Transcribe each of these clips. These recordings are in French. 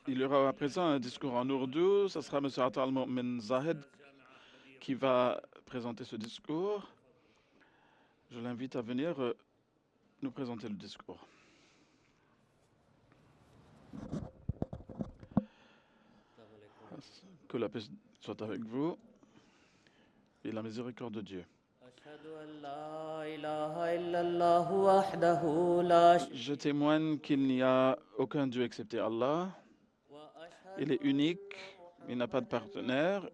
Il y aura à présent un discours en ourdou. Ce sera M. Atal Mo'min Zahid qui va présenter ce discours. Je l'invite à venir nous présenter le discours. Que la paix soit avec vous et la miséricorde de Dieu. Je témoigne qu'il n'y a aucun Dieu excepté Allah. Il est unique, il n'a pas de partenaire.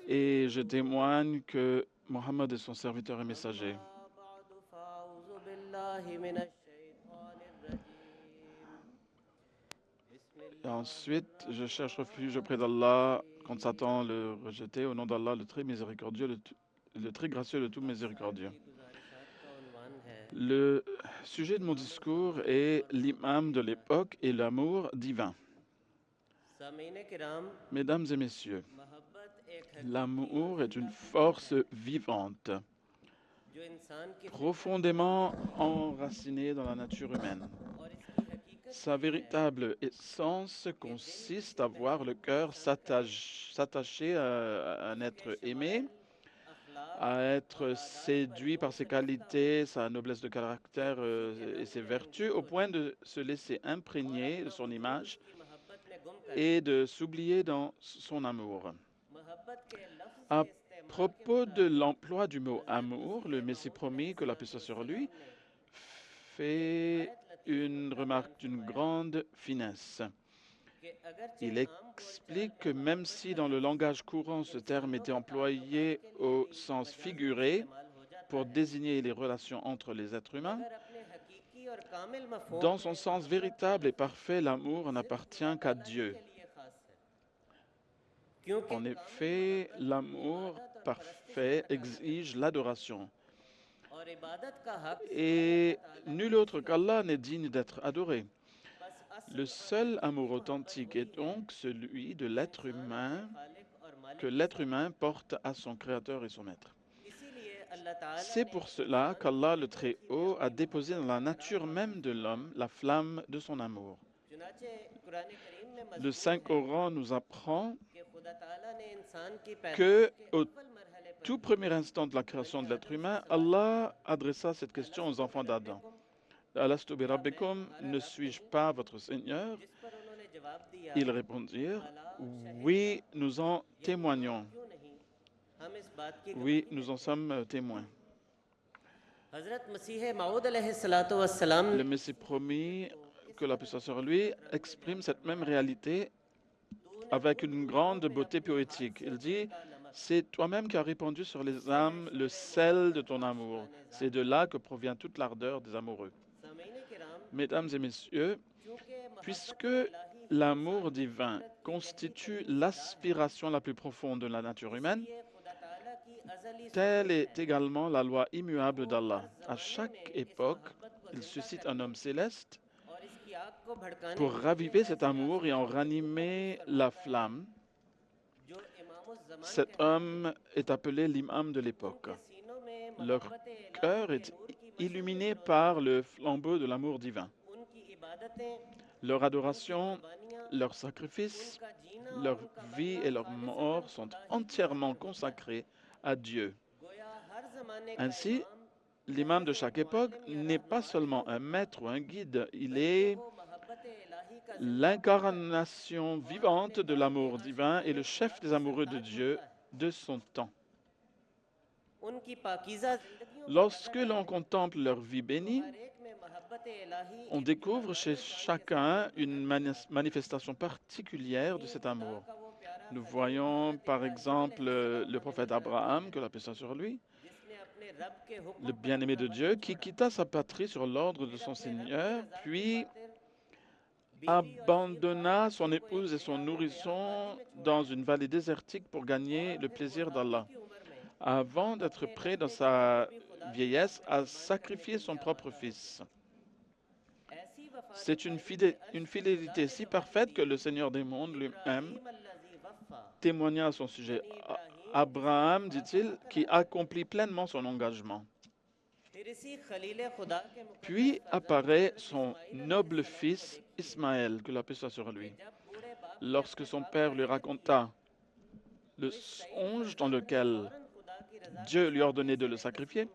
Et je témoigne que Mohammed est son serviteur et messager. Et ensuite, je cherche refuge auprès d'Allah contre Satan le rejeté, au nom d'Allah, le très miséricordieux, le très gracieux, le tout miséricordieux. Le sujet de mon discours est l'imam de l'époque et l'amour divin. Mesdames et messieurs, l'amour est une force vivante, profondément enracinée dans la nature humaine. Sa véritable essence consiste à voir le cœur s'attacher à un être aimé, à être séduit par ses qualités, sa noblesse de caractère et ses vertus, au point de se laisser imprégner de son image et de s'oublier dans son amour. À propos de l'emploi du mot amour, le Messie promis, que la paix soit sur lui, fait une remarque d'une grande finesse. Il explique que même si dans le langage courant ce terme était employé au sens figuré pour désigner les relations entre les êtres humains, dans son sens véritable et parfait, l'amour n'appartient qu'à Dieu. En effet, l'amour parfait exige l'adoration. Et nul autre qu'Allah n'est digne d'être adoré. Le seul amour authentique est donc celui de l'être humain, que l'être humain porte à son Créateur et son Maître. C'est pour cela qu'Allah le Très-Haut a déposé dans la nature même de l'homme la flamme de son amour. Le Saint-Coran nous apprend que au tout premier instant de la création de l'être humain, Allah adressa cette question aux enfants d'Adam. Alastu bi rabbikum, ne suis-je pas votre Seigneur? Ils répondirent, oui, nous en témoignons. Oui, nous en sommes témoins. Le Messie promis, que la paix soit sur lui, exprime cette même réalité avec une grande beauté poétique. Il dit, c'est toi-même qui as répandu sur les âmes le sel de ton amour. C'est de là que provient toute l'ardeur des amoureux. Mesdames et messieurs, puisque l'amour divin constitue l'aspiration la plus profonde de la nature humaine, telle est également la loi immuable d'Allah. À chaque époque, il suscite un homme céleste pour raviver cet amour et en ranimer la flamme. Cet homme est appelé l'imam de l'époque. Leur cœur est illuminé par le flambeau de l'amour divin. Leur adoration, leur sacrifice, leur vie et leur mort sont entièrement consacrés à Dieu. Ainsi, l'imam de chaque époque n'est pas seulement un maître ou un guide, il est l'incarnation vivante de l'amour divin et le chef des amoureux de Dieu de son temps. Lorsque l'on contemple leur vie bénie, on découvre chez chacun une manifestation particulière de cet amour. Nous voyons par exemple le prophète Abraham, que la paix soit sur lui, le bien-aimé de Dieu, qui quitta sa patrie sur l'ordre de son Seigneur, puis abandonna son épouse et son nourrisson dans une vallée désertique pour gagner le plaisir d'Allah, avant d'être prêt dans sa vieillesse à sacrifier son propre fils. C'est une fidélité si parfaite que le Seigneur des mondes lui-même témoigna à son sujet. Abraham, dit-il, qui accomplit pleinement son engagement. Puis apparaît son noble fils Ismaël, que la paix soit sur lui. Lorsque son père lui raconta le songe dans lequel Dieu lui ordonnait de le sacrifier,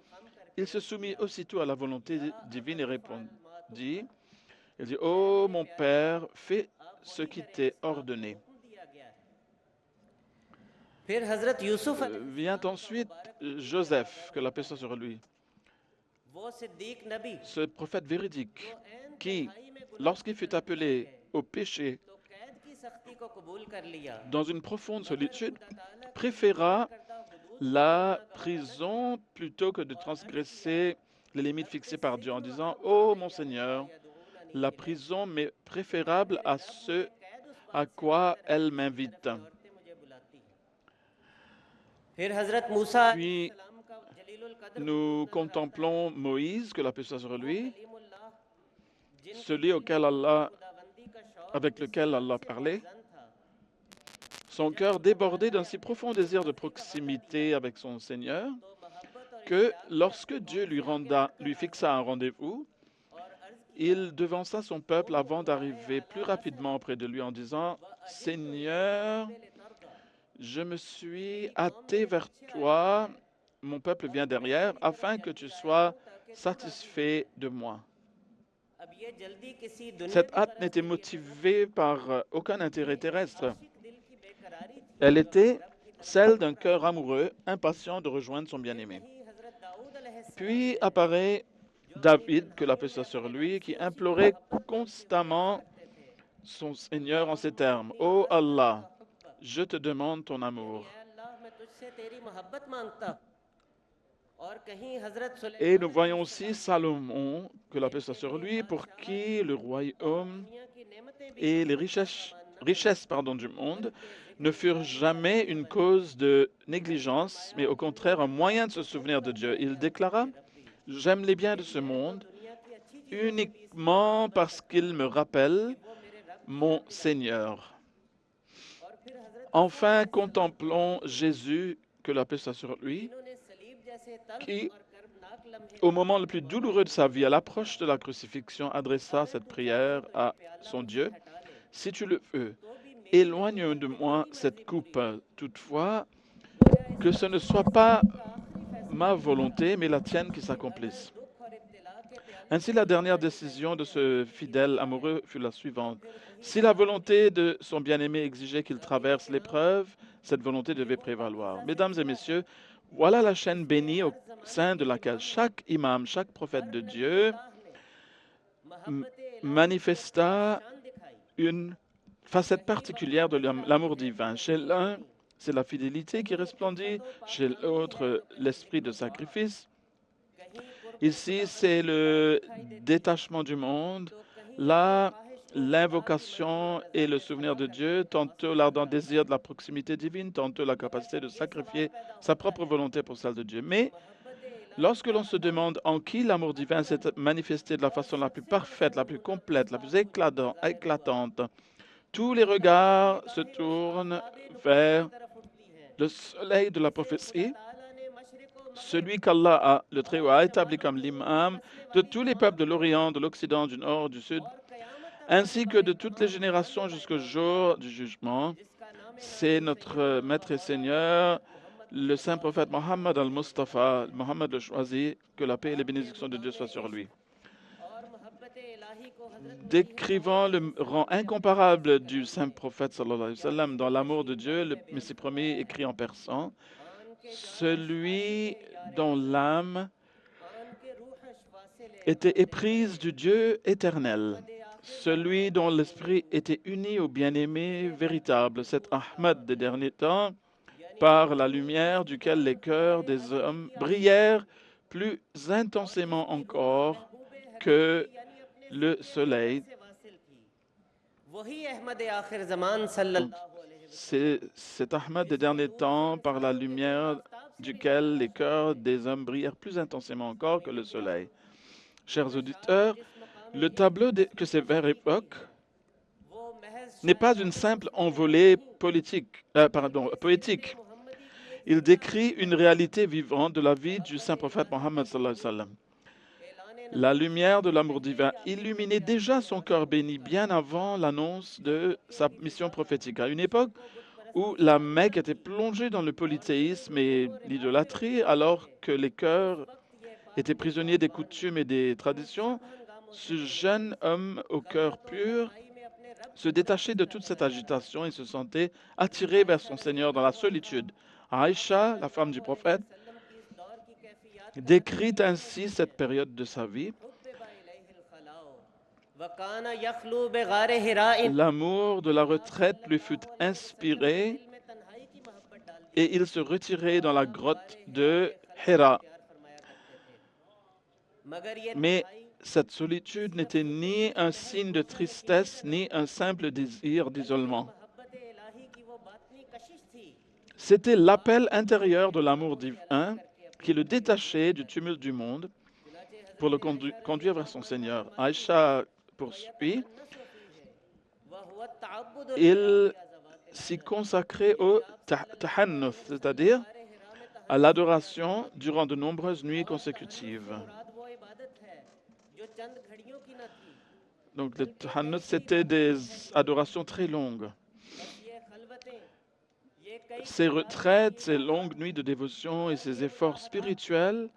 il se soumit aussitôt à la volonté divine et répondit, il dit, « Oh mon père, fais ce qui t'est ordonné. » Vient ensuite Joseph, que la paix soit sur lui, ce prophète véridique qui, lorsqu'il fut appelé au péché dans une profonde solitude, préféra la prison plutôt que de transgresser les limites fixées par Dieu en disant, « Oh mon Seigneur, la prison m'est préférable à ce à quoi elle m'invite. » Puis, nous contemplons Moïse, que la paix soit sur lui, celui avec lequel Allah parlait. Son cœur débordait d'un si profond désir de proximité avec son Seigneur que lorsque Dieu lui fixa un rendez-vous, il devança son peuple avant d'arriver plus rapidement auprès de lui en disant, « Seigneur, je me suis hâté vers toi, mon peuple vient derrière, afin que tu sois satisfait de moi. » Cette hâte n'était motivée par aucun intérêt terrestre. Elle était celle d'un cœur amoureux, impatient de rejoindre son bien-aimé. Puis apparaît David, que la paix soit sur lui, qui implorait constamment son Seigneur en ces termes, « Ô Allah, je te demande ton amour. » Et nous voyons aussi Salomon, que la paix soit sur lui, pour qui le royaume et les richesses du monde ne furent jamais une cause de négligence, mais au contraire un moyen de se souvenir de Dieu. Il déclara, « J'aime les biens de ce monde uniquement parce qu'ils me rappellent mon Seigneur. » Enfin, contemplons Jésus, que la paix soit sur lui, qui, au moment le plus douloureux de sa vie, à l'approche de la crucifixion, adressa cette prière à son Dieu, « Si tu le veux, éloigne de moi cette coupe. Toutefois, que ce ne soit pas ma volonté, mais la tienne qui s'accomplisse. » Ainsi, la dernière décision de ce fidèle amoureux fut la suivante. Si la volonté de son bien-aimé exigeait qu'il traverse l'épreuve, cette volonté devait prévaloir. Mesdames et messieurs, voilà la chaîne bénie au sein de laquelle chaque imam, chaque prophète de Dieu manifesta une facette particulière de l'amour divin. Chez l'un, c'est la fidélité qui resplendit, chez l'autre, l'esprit de sacrifice. Ici, c'est le détachement du monde, là, l'invocation et le souvenir de Dieu, tantôt l'ardent désir de la proximité divine, tantôt la capacité de sacrifier sa propre volonté pour celle de Dieu. Mais lorsque l'on se demande en qui l'amour divin s'est manifesté de la façon la plus parfaite, la plus complète, la plus éclatante, tous les regards se tournent vers le soleil de la prophétie, celui qu'Allah, le Très-Haut, a établi comme l'imam de tous les peuples de l'Orient, de l'Occident, du Nord, du Sud, ainsi que de toutes les générations jusqu'au jour du jugement. C'est notre Maître et Seigneur, le saint prophète Mohammed al-Mustafa, Mohammed le choisi, que la paix et les bénédictions de Dieu soient sur lui. Décrivant le rang incomparable du saint prophète sallallahu alayhi wa sallam dans l'amour de Dieu, le Messie premier écrit en persan, celui dont l'âme était éprise du Dieu éternel, celui dont l'esprit était uni au bien-aimé véritable, cet Ahmad des derniers temps, par la lumière duquel les cœurs des hommes brillèrent plus intensément encore que le soleil. C'est cet Ahmad des derniers temps, par la lumière duquel les cœurs des hommes brillèrent plus intensément encore que le soleil. Chers auditeurs, le tableau que ces vers évoquent n'est pas une simple envolée poétique. Il décrit une réalité vivante de la vie du saint prophète Mohammed sallallahu alayhi wa sallam. La lumière de l'amour divin illuminait déjà son cœur béni bien avant l'annonce de sa mission prophétique. À une époque où la Mecque était plongée dans le polythéisme et l'idolâtrie, alors que les cœurs étaient prisonniers des coutumes et des traditions, ce jeune homme au cœur pur se détachait de toute cette agitation et se sentait attiré vers son Seigneur dans la solitude. Aïcha, la femme du prophète, décrit ainsi cette période de sa vie. L'amour de la retraite lui fut inspiré et il se retirait dans la grotte de Hira. Mais cette solitude n'était ni un signe de tristesse, ni un simple désir d'isolement. C'était l'appel intérieur de l'amour divin qui le détachait du tumulte du monde pour le conduire vers son Seigneur. Aïcha poursuit, il s'y consacrait au tahannuth, c'est-à-dire à l'adoration durant de nombreuses nuits consécutives. Donc le tahannuth, c'était des adorations très longues. Ces retraites, ces longues nuits de dévotion et ces efforts spirituels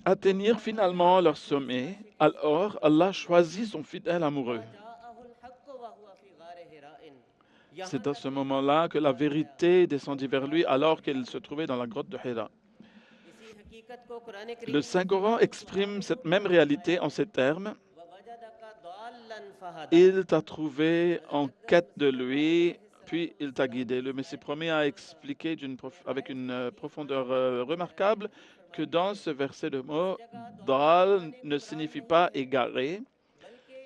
atteignirent finalement leur sommet. Alors Allah choisit son fidèle amoureux. C'est à ce moment-là que la vérité descendit vers lui alors qu'il se trouvait dans la grotte de Hira. Le Saint-Coran exprime cette même réalité en ces termes. Il t'a trouvé en quête de lui, puis il t'a guidé. Le Messie promis a expliqué avec une profondeur remarquable que dans ce verset le mot « dal » ne signifie pas « égaré »,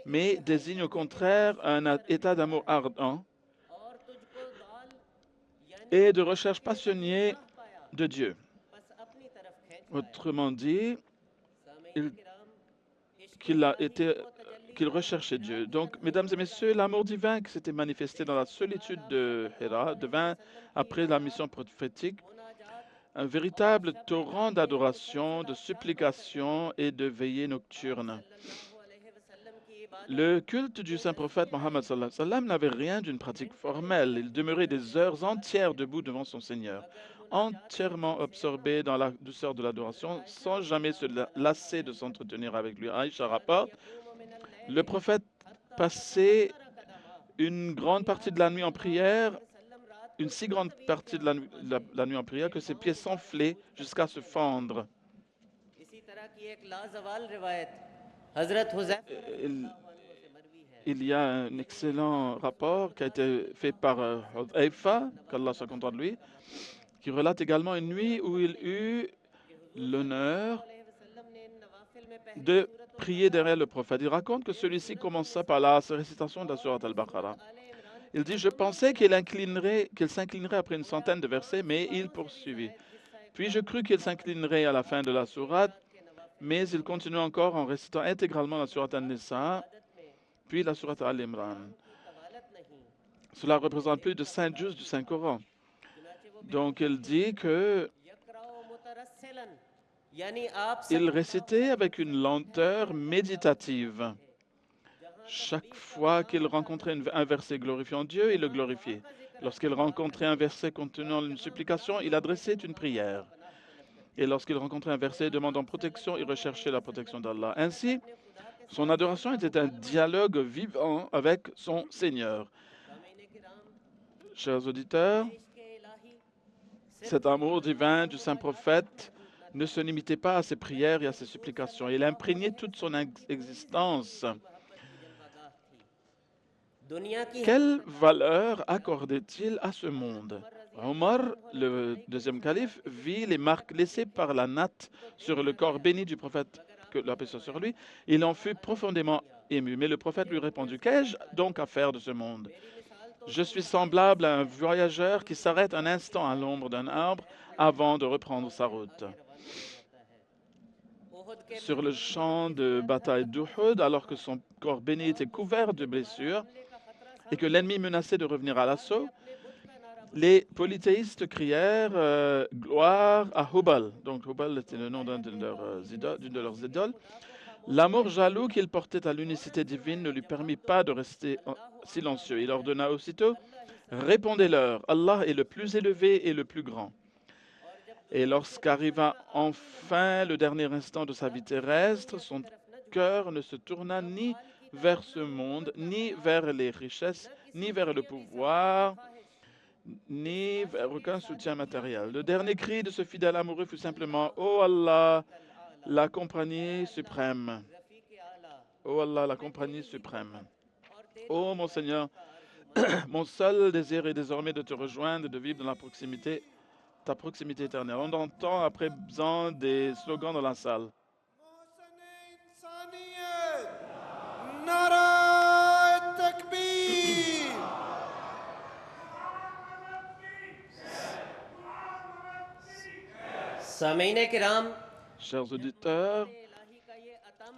mais désigne au contraire un état d'amour ardent et de recherche passionnée de Dieu. Autrement dit, qu'il recherchait Dieu. Donc, mesdames et messieurs, l'amour divin qui s'était manifesté dans la solitude de Hira devint, après la mission prophétique, un véritable torrent d'adoration, de supplication et de veillées nocturnes. Le culte du saint prophète Mohammed sallallahu alayhi wa sallam n'avait rien d'une pratique formelle. Il demeurait des heures entières debout devant son Seigneur, entièrement absorbé dans la douceur de l'adoration, sans jamais se lasser de s'entretenir avec lui. Aïcha rapporte, le prophète passait une grande partie de la nuit en prière, une si grande partie de la nuit en prière que ses pieds s'enflaient jusqu'à se fendre. Il y a un excellent rapport qui a été fait par Hudhayfa, qu'Allah soit content de lui, qui relate également une nuit où il eut l'honneur de prier derrière le prophète. Il raconte que celui-ci commença par la récitation de la sourate Al-Baqarah. Il dit, je pensais qu'il s'inclinerait après une centaine de versets, mais il poursuivit. Puis je crus qu'il s'inclinerait à la fin de la sourate, mais il continue encore en récitant intégralement la sourate An-Nisa, puis la sourate Al-Imran. Cela représente plus de 5 juz du Saint-Coran. Donc il dit que il récitait avec une lenteur méditative. Chaque fois qu'il rencontrait un verset glorifiant Dieu, il le glorifiait. Lorsqu'il rencontrait un verset contenant une supplication, il adressait une prière. Et lorsqu'il rencontrait un verset demandant protection, il recherchait la protection d'Allah. Ainsi, son adoration était un dialogue vivant avec son Seigneur. Chers auditeurs, cet amour divin du saint prophète ne se limitait pas à ses prières et à ses supplications. Il imprégnait toute son existence. Quelle valeur accordait-il à ce monde? Omar, le deuxième calife, vit les marques laissées par la natte sur le corps béni du prophète, que la paix soit sur lui. Il en fut profondément ému. Mais le prophète lui répondit, qu'ai-je donc à faire de ce monde? Je suis semblable à un voyageur qui s'arrête un instant à l'ombre d'un arbre avant de reprendre sa route. Sur le champ de bataille d'Uhud, alors que son corps béni était couvert de blessures et que l'ennemi menaçait de revenir à l'assaut, Les polythéistes crièrent gloire à Hubal. Donc Hubal était le nom d'une de leurs idoles. L'amour jaloux qu'il portait à l'unicité divine ne lui permit pas de rester silencieux. Il ordonna aussitôt, répondez-leur, Allah est le plus élevé et le plus grand. Et lorsqu'arriva enfin le dernier instant de sa vie terrestre, son cœur ne se tourna ni vers ce monde, ni vers les richesses, ni vers le pouvoir, ni vers aucun soutien matériel. Le dernier cri de ce fidèle amoureux fut simplement « Oh Allah, la compagnie suprême !» Oh Allah, la compagnie suprême. Oh mon Seigneur, mon seul désir est désormais de te rejoindre et de vivre dans la proximité, ta proximité éternelle. On entend à présent des slogans dans la salle. Chers auditeurs,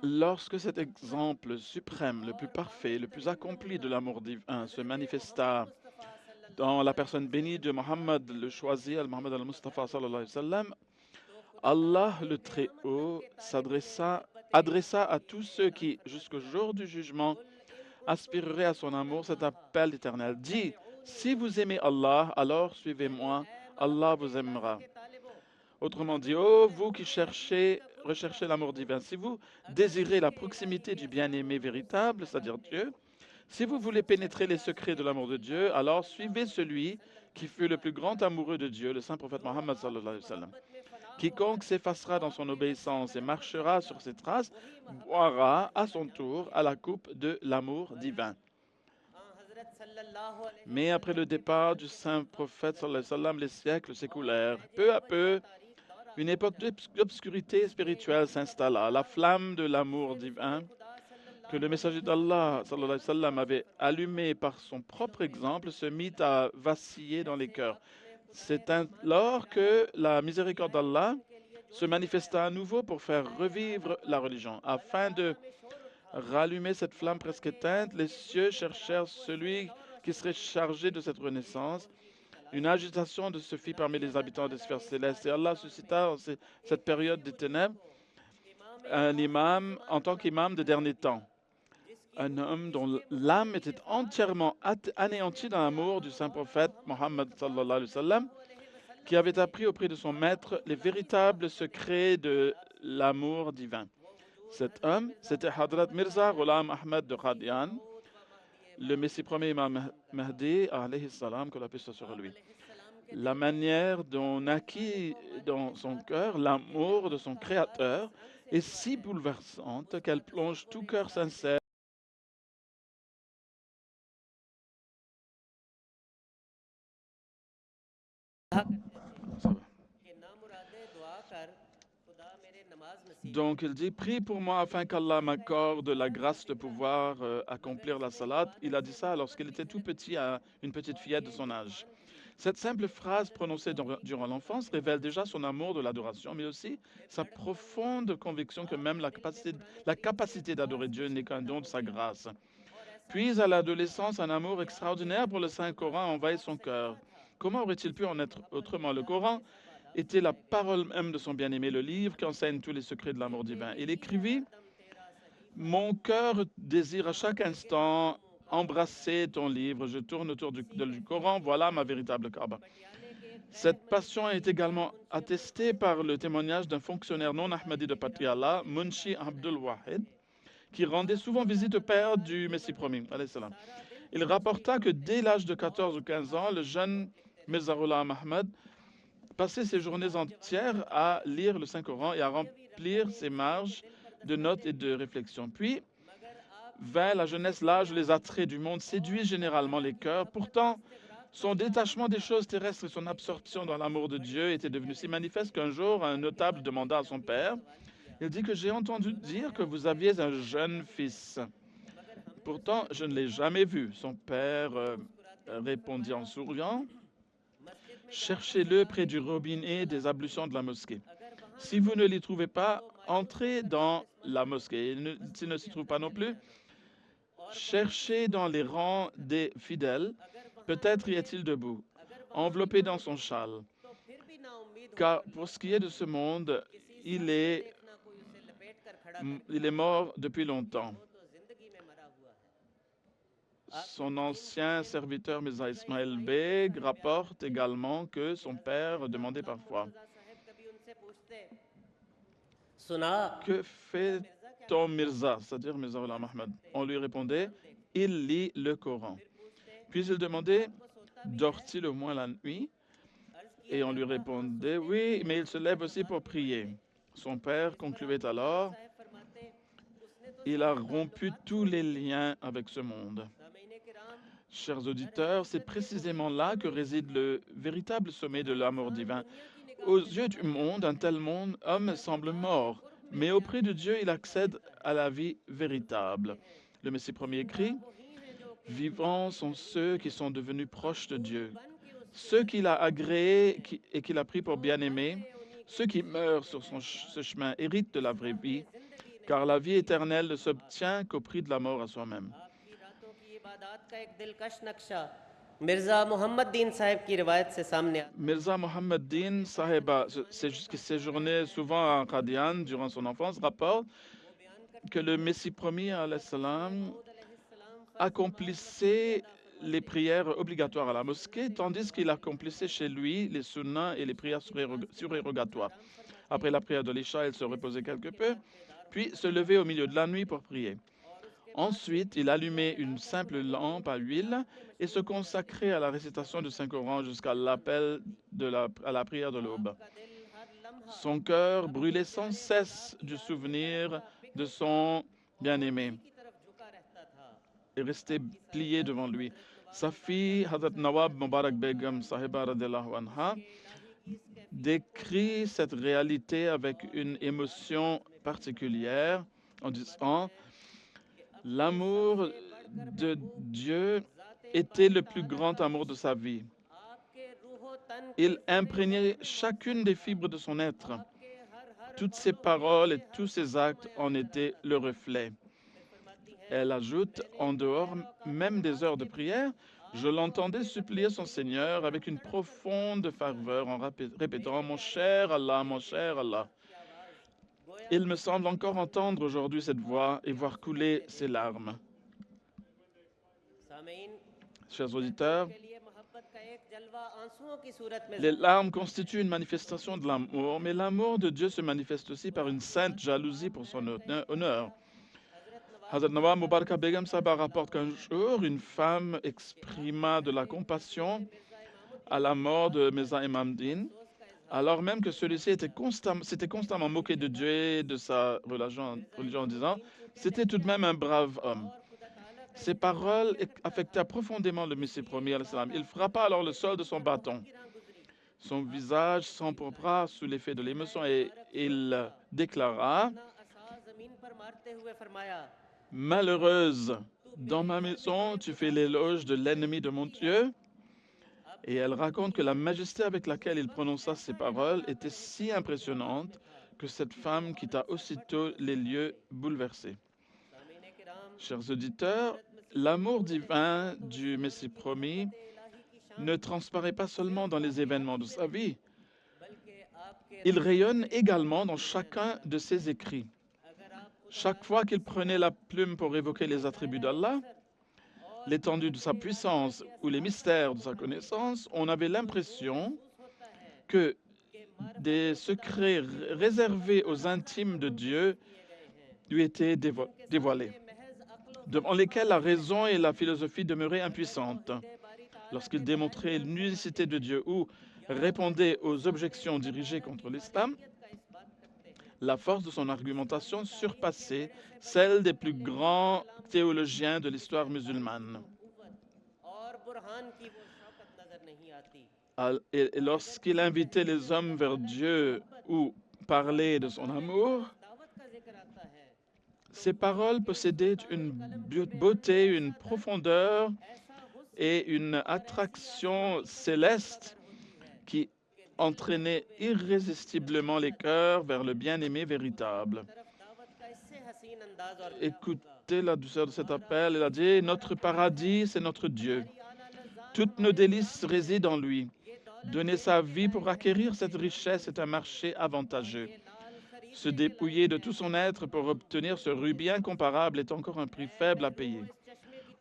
lorsque cet exemple suprême, le plus parfait, le plus accompli de l'amour divin se manifesta dans la personne bénie de Mohammed, le choisi, Al-Muhammad al-Mustafa sallallahu alayhi wa sallam, Allah le Très-Haut adressa à tous ceux qui, jusqu'au jour du jugement, aspireraient à son amour cet appel éternel. Dis, si vous aimez Allah, alors suivez-moi, Allah vous aimera. Autrement dit, oh, vous qui recherchez l'amour divin, si vous désirez la proximité du bien-aimé véritable, c'est-à-dire Dieu, si vous voulez pénétrer les secrets de l'amour de Dieu, alors suivez celui qui fut le plus grand amoureux de Dieu, le saint prophète Mohammed sallallahu alayhi wa sallam. Quiconque s'effacera dans son obéissance et marchera sur ses traces, boira à son tour à la coupe de l'amour divin. Mais après le départ du saint prophète sallallahu alayhi wa sallam, les siècles s'écoulèrent. Peu à peu, une époque d'obscurité spirituelle s'installa. La flamme de l'amour divin que le messager d'Allah sallallahu alayhi wa sallam avait allumée par son propre exemple se mit à vaciller dans les cœurs. C'est alors que la miséricorde d'Allah se manifesta à nouveau pour faire revivre la religion. Afin de rallumer cette flamme presque éteinte, les cieux cherchèrent celui qui serait chargé de cette renaissance. Une agitation se fit parmi les habitants des sphères célestes et Allah suscita en cette période des ténèbres un imam en tant qu'imam des derniers temps. Un homme dont l'âme était entièrement anéantie dans l'amour du saint prophète Mohammed sallallahu alayhi wa sallam, qui avait appris auprès de son maître les véritables secrets de l'amour divin. Cet homme, c'était Hadrat Mirza Ghulam Ahmed de Qadian, le Messie premier imam Mahdi, alayhi salam, que la paix soit sur lui. La manière dont naquit dans son cœur l'amour de son Créateur est si bouleversante qu'elle plonge tout cœur sincère. Donc il dit, prie pour moi afin qu'Allah m'accorde la grâce de pouvoir accomplir la salat. Il a dit ça lorsqu'il était tout petit à une petite fillette de son âge. Cette simple phrase prononcée durant l'enfance révèle déjà son amour de l'adoration, mais aussi sa profonde conviction que même la capacité d'adorer Dieu n'est qu'un don de sa grâce. Puis à l'adolescence, un amour extraordinaire pour le Saint-Coran envahit son cœur. Comment aurait-il pu en être autrement? Le Coran était la parole même de son bien-aimé, le livre qui enseigne tous les secrets de l'amour divin. Il écrivit « Mon cœur désire à chaque instant embrasser ton livre. Je tourne autour du Coran. Voilà ma véritable Kaaba. » Cette passion est également attestée par le témoignage d'un fonctionnaire non ahmadi de Patiala, Munshi Abdul Wahid, qui rendait souvent visite au père du Messie promis. Il rapporta que dès l'âge de 14 ou 15 ans, le jeune Mirza Ghulam Ahmed passait ses journées entières à lire le Saint-Coran et à remplir ses marges de notes et de réflexions. Puis vint la jeunesse, l'âge où les attraits du monde séduisent généralement les cœurs. Pourtant, son détachement des choses terrestres et son absorption dans l'amour de Dieu étaient devenus si manifestes qu'un jour, un notable demanda à son père, il dit que j'ai entendu dire que vous aviez un jeune fils. Pourtant, je ne l'ai jamais vu. Son père répondit en souriant, cherchez-le près du robinet des ablutions de la mosquée. Si vous ne l'y trouvez pas, entrez dans la mosquée. S'il ne s'y trouve pas non plus, cherchez dans les rangs des fidèles. Peut-être y est-il debout. enveloppé dans son châle. Car pour ce qui est de ce monde, il est mort depuis longtemps. Son ancien serviteur Mirza Ismail Beg rapporte également que son père demandait parfois: que fait ton Mirza, c'est-à-dire Mirza Ghulam Ahmad? On lui répondait: il lit le Coran. Puis il demandait: dort-il au moins la nuit? Et on lui répondait: oui, mais il se lève aussi pour prier. Son père concluait alors: il a rompu tous les liens avec ce monde. Chers auditeurs, c'est précisément là que réside le véritable sommet de l'amour divin. Aux yeux du monde, un tel homme semble mort, mais auprès de Dieu, il accède à la vie véritable. Le Messie premier écrit: vivants sont ceux qui sont devenus proches de Dieu, ceux qu'il a agréés et qu'il a pris pour bien-aimés. Ceux qui meurent sur ce chemin héritent de la vraie vie, car la vie éternelle ne s'obtient qu'au prix de la mort à soi-même. Mirza Muhammad Din Sahib, qui séjournait souvent à Qadian durant son enfance, rapporte que le Messie premier accomplissait les prières obligatoires à la mosquée, tandis qu'il accomplissait chez lui les sunnas et les prières surérogatoires. Après la prière de l'Isha, il se reposait quelque peu, puis se levait au milieu de la nuit pour prier. Ensuite, il allumait une simple lampe à huile et se consacrait à la récitation du Saint-Coran jusqu'à l'appel à la prière de l'aube. Son cœur brûlait sans cesse du souvenir de son bien-aimé et restait plié devant lui. Sa fille, Hazrat Nawab Mubarak Begum Sahiba radiallahu anha, décrit cette réalité avec une émotion particulière en disant: l'amour de Dieu était le plus grand amour de sa vie. Il imprégnait chacune des fibres de son être. Toutes ses paroles et tous ses actes en étaient le reflet. Elle ajoute: en dehors même des heures de prière, je l'entendais supplier son Seigneur avec une profonde ferveur en répétant: mon cher Allah, mon cher Allah. Il me semble encore entendre aujourd'hui cette voix et voir couler ses larmes. Chers auditeurs, les larmes constituent une manifestation de l'amour, mais l'amour de Dieu se manifeste aussi par une sainte jalousie pour son honneur. Hazrat Nawab Mubarak Begum Sahaba rapporte qu'un jour, une femme exprima de la compassion à la mort de Mirza Imam Din, alors même que celui-ci s'était constamment moqué de Dieu et de sa religion en disant: c'était tout de même un brave homme. Ces paroles affectèrent profondément le Messie premier. Il frappa alors le sol de son bâton. Son visage s'empourpra sous l'effet de l'émotion et il déclara: malheureuse, dans ma maison, tu fais l'éloge de l'ennemi de mon Dieu. Et elle raconte que la majesté avec laquelle il prononça ces paroles était si impressionnante que cette femme quitta aussitôt les lieux bouleversée. Chers auditeurs, l'amour divin du Messie promis ne transparaît pas seulement dans les événements de sa vie, il rayonne également dans chacun de ses écrits. Chaque fois qu'il prenait la plume pour évoquer les attributs d'Allah, l'étendue de sa puissance ou les mystères de sa connaissance, on avait l'impression que des secrets réservés aux intimes de Dieu lui étaient dévoilés, devant lesquels la raison et la philosophie demeuraient impuissantes. Lorsqu'il démontrait l'unicité de Dieu ou répondait aux objections dirigées contre l'islam, la force de son argumentation surpassait celle des plus grands théologiens de l'histoire musulmane. Et lorsqu'il invitait les hommes vers Dieu ou parlait de son amour, ses paroles possédaient une beauté, une profondeur et une attraction céleste qui entraînait irrésistiblement les cœurs vers le bien-aimé véritable. Écoutez la douceur de cet appel. Elle a dit: notre paradis, c'est notre Dieu. Toutes nos délices résident en lui. Donner sa vie pour acquérir cette richesse est un marché avantageux. Se dépouiller de tout son être pour obtenir ce rubis incomparable est encore un prix faible à payer.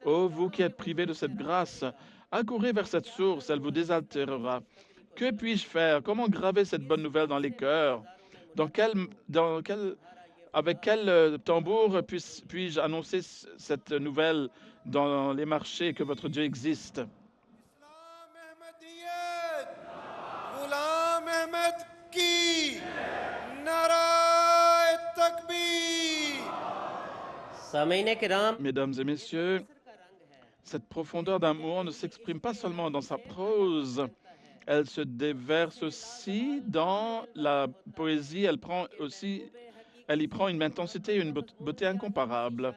Ô vous qui êtes privés de cette grâce, accourez vers cette source, elle vous désaltérera. Que puis-je faire? Comment graver cette bonne nouvelle dans les cœurs? Avec quel tambour puis-je annoncer cette nouvelle dans les marchés que votre Dieu existe? Ghulam अहमद की नाराए तकबीर। Mesdames et messieurs, cette profondeur d'amour ne s'exprime pas seulement dans sa prose, elle se déverse aussi dans la poésie, elle y prend une intensité et une beauté incomparable.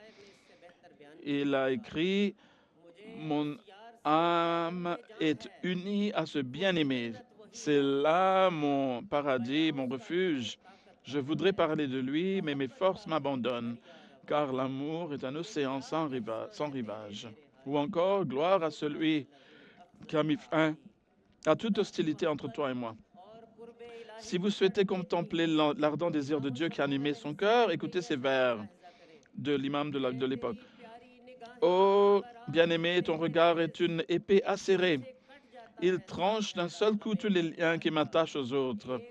Il a écrit « Mon âme est unie à ce bien-aimé. C'est là mon paradis, mon refuge. Je voudrais parler de lui, mais mes forces m'abandonnent, car l'amour est un océan sans rivage. » Ou encore « Gloire à celui qui a mis fin à toute hostilité entre toi et moi. » Si vous souhaitez contempler l'ardent désir de Dieu qui animait son cœur, écoutez ces vers de l'imam de l'époque. Ô bien-aimé, ton regard est une épée acérée. Il tranche d'un seul coup tous les liens qui m'attachent aux autres.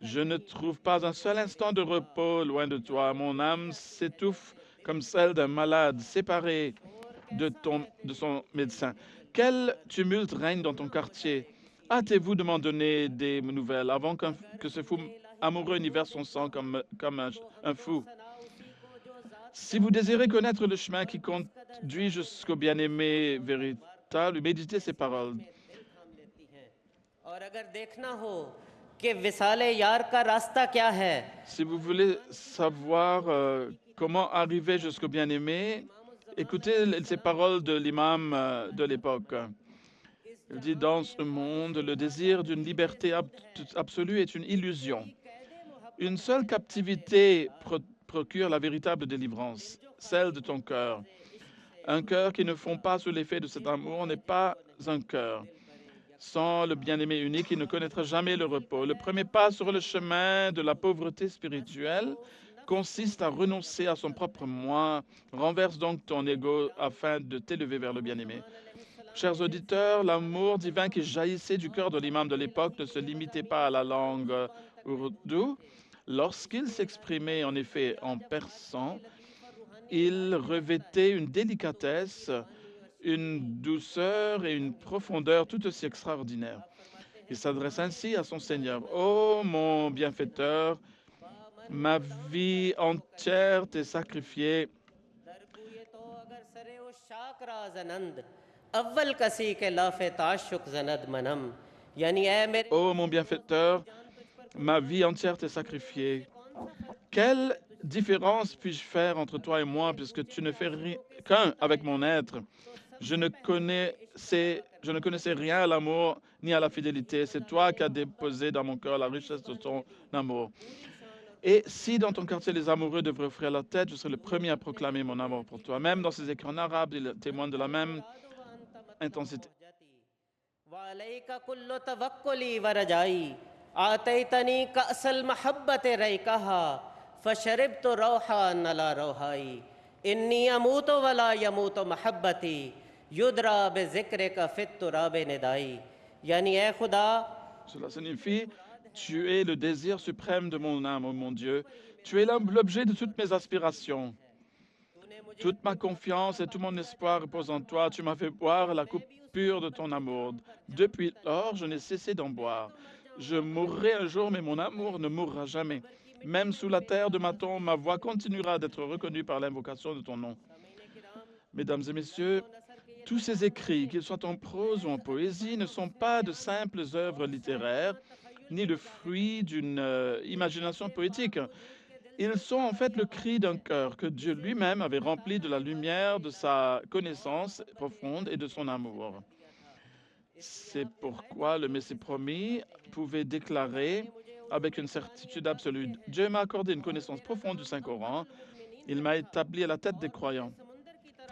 Je ne trouve pas un seul instant de repos loin de toi. Mon âme s'étouffe comme celle d'un malade séparé de son médecin. Quel tumulte règne dans ton quartier? Hâtez-vous de m'en donner des nouvelles avant que ce fou amoureux n'y verse son sang comme un fou. Si vous désirez connaître le chemin qui conduit jusqu'au bien-aimé véritable, méditez ces paroles. Si vous voulez savoir comment arriver jusqu'au bien-aimé, écoutez ces paroles de l'imam de l'époque. Il dit, dans ce monde, le désir d'une liberté absolue est une illusion. Une seule captivité procure la véritable délivrance, celle de ton cœur. Un cœur qui ne fond pas sous l'effet de cet amour n'est pas un cœur. Sans le bien-aimé unique, il ne connaîtra jamais le repos. Le premier pas sur le chemin de la pauvreté spirituelle consiste à renoncer à son propre moi. Renverse donc ton ego afin de t'élever vers le bien-aimé. Chers auditeurs, l'amour divin qui jaillissait du cœur de l'imam de l'époque ne se limitait pas à la langue ourdou. Lorsqu'il s'exprimait en effet en persan, il revêtait une délicatesse, une douceur et une profondeur tout aussi extraordinaires. Il s'adresse ainsi à son Seigneur. « Ô mon bienfaiteur, ma vie entière t'est sacrifiée. Ô mon bienfaiteur, ma vie entière t'est sacrifiée. Quelle différence puis-je faire entre toi et moi, puisque tu ne fais qu'un avec mon être? Je ne connaissais rien à l'amour ni à la fidélité. C'est toi qui as déposé dans mon cœur la richesse de ton amour. Et si dans ton quartier les amoureux devraient offrir la tête, je serai le premier à proclamer mon amour pour toi. Même dans ces écrits en arabe, il témoigne de la même intensité. Cela signifie, tu es le désir suprême de mon âme, ô mon Dieu. Tu es l'objet de toutes mes aspirations. Toute ma confiance et tout mon espoir reposent en toi. Tu m'as fait boire la coupe pure de ton amour. Depuis lors, je n'ai cessé d'en boire. Je mourrai un jour, mais mon amour ne mourra jamais. Même sous la terre de ma tombe, ma voix continuera d'être reconnue par l'invocation de ton nom. Mesdames et messieurs, tous ces écrits, qu'ils soient en prose ou en poésie, ne sont pas de simples œuvres littéraires, ni le fruit d'une imagination poétique. Ils sont en fait le cri d'un cœur que Dieu lui-même avait rempli de la lumière de sa connaissance profonde et de son amour. C'est pourquoi le Messie promis pouvait déclarer avec une certitude absolue, « Dieu m'a accordé une connaissance profonde du Saint-Coran, il m'a établi à la tête des croyants.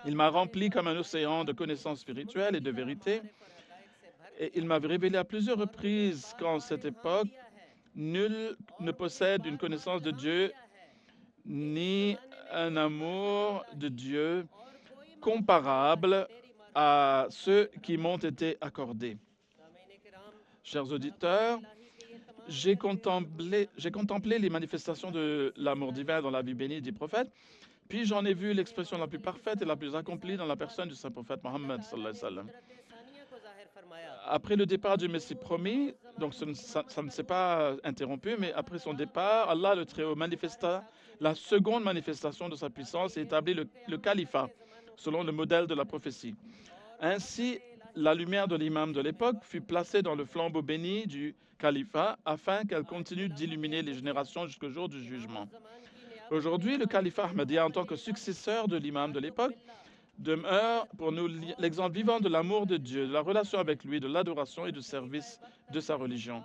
Il m'a rempli comme un océan de connaissances spirituelles et de vérité. Et il m'avait révélé à plusieurs reprises qu'en cette époque, nul ne possède une connaissance de Dieu ni un amour de Dieu comparable à ceux qui m'ont été accordés. Chers auditeurs, j'ai contemplé les manifestations de l'amour divin dans la vie bénie des prophètes, puis j'en ai vu l'expression la plus parfaite et la plus accomplie dans la personne du saint prophète Mohammed sallallahu alayhi wa sallam. Après le départ du Messie promis, donc ça ne s'est pas interrompu, mais après son départ, Allah le Très-Haut manifesta la seconde manifestation de sa puissance et établit le califat, selon le modèle de la prophétie. Ainsi, la lumière de l'imam de l'époque fut placée dans le flambeau béni du califat afin qu'elle continue d'illuminer les générations jusqu'au jour du jugement. Aujourd'hui, le califat Ahmadiyya, en tant que successeur de l'imam de l'époque, demeure pour nous l'exemple vivant de l'amour de Dieu, de la relation avec lui, de l'adoration et du service de sa religion.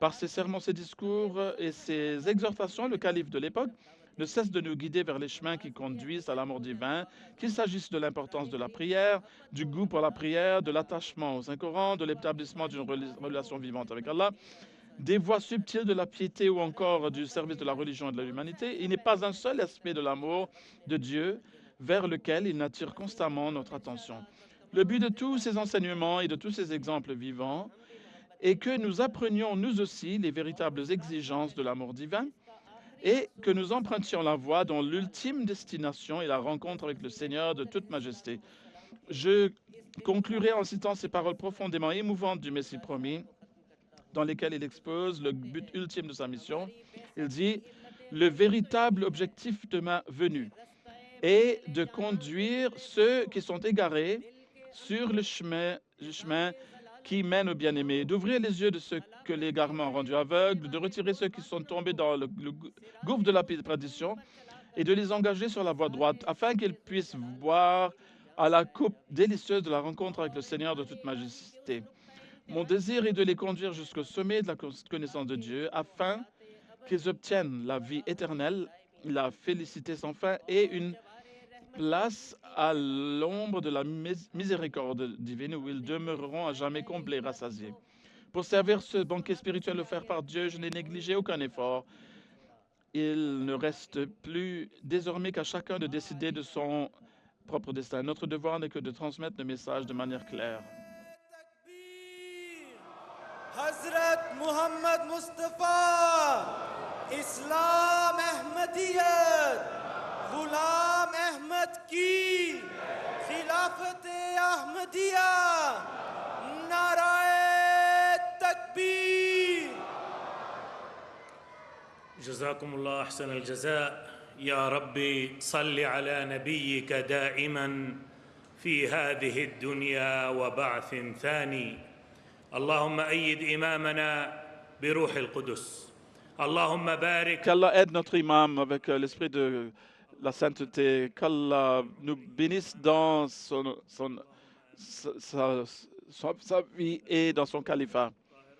Par ses sermons, ses discours et ses exhortations, le calife de l'époque ne cesse de nous guider vers les chemins qui conduisent à l'amour divin, qu'il s'agisse de l'importance de la prière, du goût pour la prière, de l'attachement au Saint-Coran, de l'établissement d'une relation vivante avec Allah, des voies subtiles de la piété ou encore du service de la religion et de l'humanité. Il n'est pas un seul aspect de l'amour de Dieu vers lequel il attire constamment notre attention. Le but de tous ces enseignements et de tous ces exemples vivants est que nous apprenions nous aussi les véritables exigences de l'amour divin et que nous empruntions la voie dont l'ultime destination est la rencontre avec le Seigneur de toute majesté. Je conclurai en citant ces paroles profondément émouvantes du Messie promis, dans lesquelles il expose le but ultime de sa mission. Il dit « Le véritable objectif de ma venue est de conduire ceux qui sont égarés sur le chemin qui mène au bien-aimé, d'ouvrir les yeux de ceux que l'égarement a rendus aveugles, de retirer ceux qui sont tombés dans le gouffre de la perdition et de les engager sur la voie droite, afin qu'ils puissent boire à la coupe délicieuse de la rencontre avec le Seigneur de toute majesté. Mon désir est de les conduire jusqu'au sommet de la connaissance de Dieu, afin qu'ils obtiennent la vie éternelle, la félicité sans fin et une place à l'ombre de la miséricorde divine où ils demeureront à jamais comblés, rassasiés. Pour servir ce banquet spirituel offert par Dieu, je n'ai négligé aucun effort. Il ne reste plus désormais qu'à chacun de décider de son propre destin. Notre devoir n'est que de transmettre le message de manière claire. Hazrat Muhammad Mustafa, Islam Ahmadiyyat, Ghulam Ahmad ki, Khilafat-e Ahmadiyya, Narae Takbir. جزاكم الله أحسن الجزاء يا ربي صل على نبيك دائما في هذه الدنيا وبعث ثاني اللهم أيد إمامنا بروح القدس اللهم بارك. Qu'Allah aide notre imam avec l'esprit de la sainteté, qu'Allah nous bénisse dans sa vie et dans son califat.